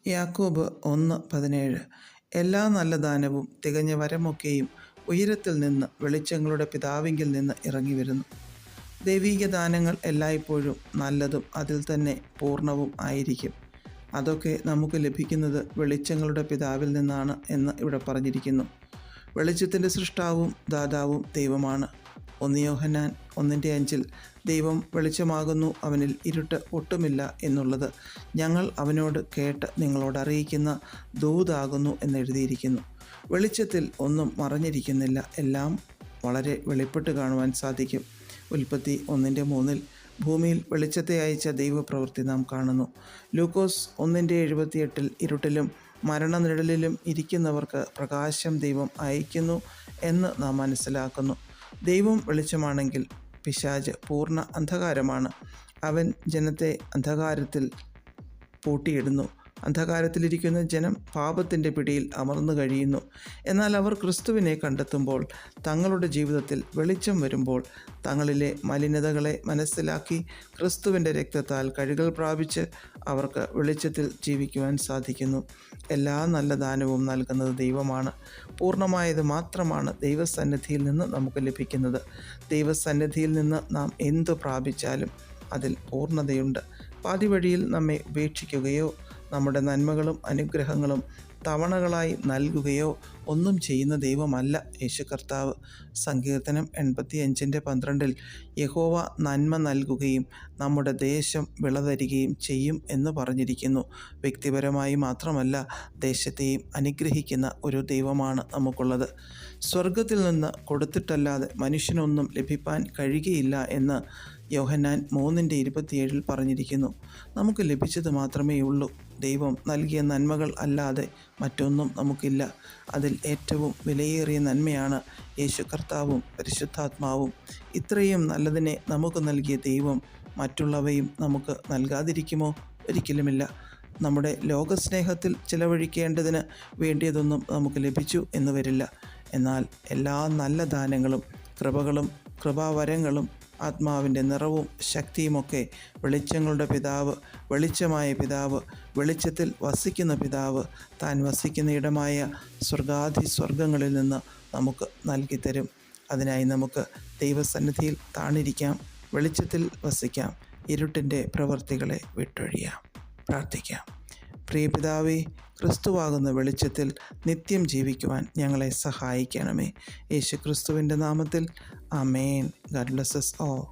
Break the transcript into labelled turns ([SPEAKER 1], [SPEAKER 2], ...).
[SPEAKER 1] യാക്കോബ് 1:17 എല്ലാ നല്ല ദാനവും തികഞ്ഞ വരമൊക്കെയും ഉയരത്തിൽ നിന്ന് വെളിച്ചങ്ങളുടെ പിതാവിങ്കിൽ നിന്ന് ഇറങ്ങി വരുന്നു. ദൈവീക ദാനങ്ങൾ എല്ലായ്പ്പോഴും നല്ലതും അതിൽ തന്നെ പൂർണ്ണവും ആയിരിക്കും. അതൊക്കെ നമുക്ക് ലഭിക്കുന്നത് വെളിച്ചങ്ങളുടെ പിതാവിൽ നിന്നാണ് എന്ന് ഇവിടെ പറഞ്ഞിരിക്കുന്നു. വെളിച്ചത്തിൻ്റെ സൃഷ്ടാവും ദാതാവും ദൈവമാണ്. 1 യോഹന്നാൻ 1:5 ദൈവം വെളിച്ചമാകുന്നു, അവനിൽ ഇരുട്ട് ഒട്ടുമില്ല എന്നുള്ളത് ഞങ്ങൾ അവനോട് കേട്ട് നിങ്ങളോട് അറിയിക്കുന്ന ദൂതാകുന്നു എന്നെഴുതിയിരിക്കുന്നു. വെളിച്ചത്തിൽ ഒന്നും മറഞ്ഞിരിക്കുന്നില്ല, എല്ലാം വളരെ വെളിപ്പെട്ട് കാണുവാൻ സാധിക്കും. ഉൽപ്പത്തി 1:3 ഭൂമിയിൽ വെളിച്ചത്തെ അയച്ച ദൈവപ്രവൃത്തി നാം കാണുന്നു. ലൂക്കോസ് 1:78 ഇരുട്ടിലും മരണനിഴലിലും ഇരിക്കുന്നവർക്ക് പ്രകാശം ദൈവം അയക്കുന്നു എന്ന് നാം മനസ്സിലാക്കുന്നു. ദൈവം വെളിച്ചമാണെങ്കിൽ പിശാച് പൂർണ്ണ അന്ധകാരമാണ്. അവൻ ജനത്തെ അന്ധകാരത്തിൽ പൂട്ടിയിടുന്നു. അന്ധകാരത്തിലിരിക്കുന്ന ജനം പാപത്തിൻ്റെ പിടിയിൽ അമർന്നു കഴിയുന്നു. എന്നാൽ അവർ ക്രിസ്തുവിനെ കണ്ടെത്തുമ്പോൾ, തങ്ങളുടെ ജീവിതത്തിൽ വെളിച്ചം വരുമ്പോൾ, തങ്ങളിലെ മലിനതകളെ മനസ്സിലാക്കി ക്രിസ്തുവിൻ്റെ രക്തത്താൽ കഴുകൽ പ്രാപിച്ച് അവർക്ക് വെളിച്ചത്തിൽ ജീവിക്കുവാൻ സാധിക്കുന്നു. എല്ലാ നല്ല ദാനവും നൽകുന്നത് ദൈവമാണ്. പൂർണ്ണമായത് മാത്രമാണ് ദൈവസന്നിധിയിൽ നിന്ന് നമുക്ക് ലഭിക്കുന്നത്. ദൈവസന്നിധിയിൽ നിന്ന് നാം എന്തു പ്രാപിച്ചാലും അതിൽ പൂർണ്ണതയുണ്ട്. പാതി വഴിയിൽ നമ്മെ ഉപേക്ഷിക്കുകയോ നമ്മുടെ നന്മകളും അനുഗ്രഹങ്ങളും തവണകളായി നൽകുകയോ ഒന്നും ചെയ്യുന്ന ദൈവമല്ല യേശു കർത്താവ്. സങ്കീർത്തനം 85:12 യഹോവ നന്മ നൽകുകയും നമ്മുടെ ദേശം വിളതരികയും ചെയ്യും എന്ന് പറഞ്ഞിരിക്കുന്നു. വ്യക്തിപരമായി മാത്രമല്ല, ദേശത്തെയും അനുഗ്രഹിക്കുന്ന ഒരു ദൈവമാണ് നമുക്കുള്ളത്. സ്വർഗത്തിൽ നിന്ന് കൊടുത്തിട്ടല്ലാതെ മനുഷ്യനൊന്നും ലഭിപ്പാൻ കഴിയുകയില്ല എന്ന് യോഹന്നാൻ 3:27 പറഞ്ഞിരിക്കുന്നു. നമുക്ക് ലഭിച്ചത് മാത്രമേ ഉള്ളൂ. ദൈവം നൽകിയ നന്മകൾ അല്ലാതെ മറ്റൊന്നും നമുക്കില്ല. അതിൽ ഏറ്റവും വിലയേറിയ നന്മയാണ് യേശു കർത്താവും പരിശുദ്ധാത്മാവും. ഇത്രയും നല്ലതിനെ നമുക്ക് നൽകിയ ദൈവം മറ്റുള്ളവയും നമുക്ക് നൽകാതിരിക്കുമോ? ഒരിക്കലുമില്ല. നമ്മുടെ ലോകസ്നേഹത്തിൽ ചിലവഴിക്കേണ്ടതിന് വേണ്ടിയതൊന്നും നമുക്ക് ലഭിച്ചു എന്ന് വരില്ല. എന്നാൽ എല്ലാ നല്ല ദാനങ്ങളും കൃപകളും കൃപാവരങ്ങളും ആത്മാവിൻ്റെ നിറവും ശക്തിയുമൊക്കെ വെളിച്ചങ്ങളുടെ പിതാവ്, വെളിച്ചമായ പിതാവ്, വെളിച്ചത്തിൽ വസിക്കുന്ന പിതാവ് താൻ വസിക്കുന്ന ഇടമായ സ്വർഗാധിസ്വർഗങ്ങളിൽ നിന്ന് നമുക്ക് നൽകിത്തരും. അതിനായി നമുക്ക് ദൈവസന്നിധിയിൽ താണിരിക്കാം, വെളിച്ചത്തിൽ വസിക്കാം, ഇരുട്ടിൻ്റെ പ്രവൃത്തികളെ വിട്ടൊഴിയാം. പ്രാർത്ഥിക്കാം. പ്രിയ പിതാവേ, ക്രിസ്തുവാകുന്ന വെളിച്ചത്തിൽ നിത്യം ജീവിക്കുവാൻ ഞങ്ങളെ സഹായിക്കണമേ. യേശു ക്രിസ്തുവിൻ്റെ നാമത്തിൽ ആമേൻ. God bless us all.